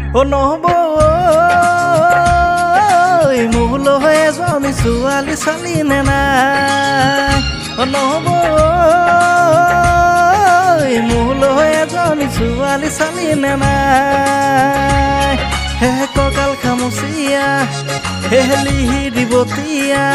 নহ'ব মোলৈ এজনী ছোৱালী চালি নে নাই নহ'ব মোলৈ এজনী ছোৱালী চালি নে নাই হে কঁকাল খামুচিয়া হে লিহি দিবতীয়া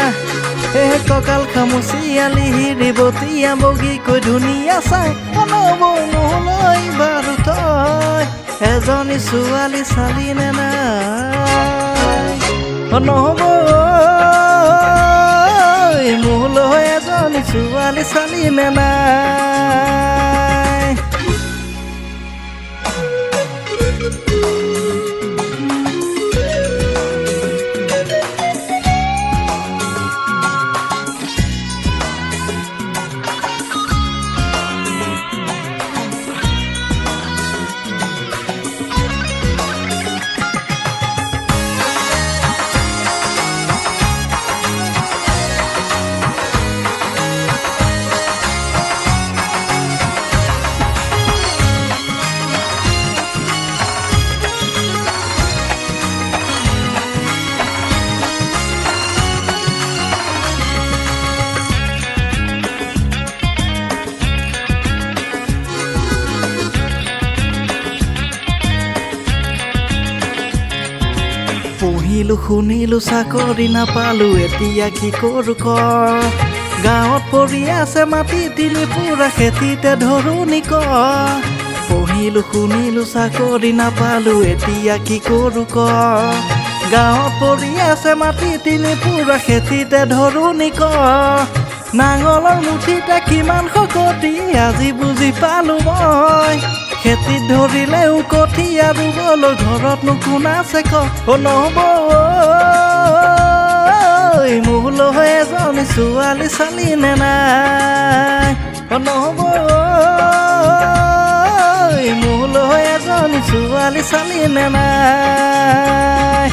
হে কঁকাল খামুচিয়া লিহি দিবতীয়া বগীকৈ ধুনীয়া চাই নহ'ব মোলৈ বাৰু তই এজনী ছোৱালী চালি নে নাই নহ'ব মোলৈ এজনী ছোৱালী চালি নে নাই পঢ়িলো শুনিলো চাকৰি নাপালো এতিয়া কি কৰো ক গাঁৱত পৰি আছে মাটি তিনি পুৰা খেতিতে ধৰুনি ক পঢ়িলো শুনিলো চাকৰি নাপালো এতিয়া কি কৰো ক গাঁৱত পৰি আছে মাটি তিনি পুৰা খেতিতে ধৰুনি ক নাঙলৰ মুঠিতে কিমান শকতি আজি বুজি পালো মই খেতিত ধৰিলেও কঠীয়া ৰুবলৈ ঘৰতনো কোন আছে ক নহ'ব মোলৈ এজনী ছোৱালী চালি নে নাই নহ'ব মোলৈ এজনী ছোৱালী চালি নে নাই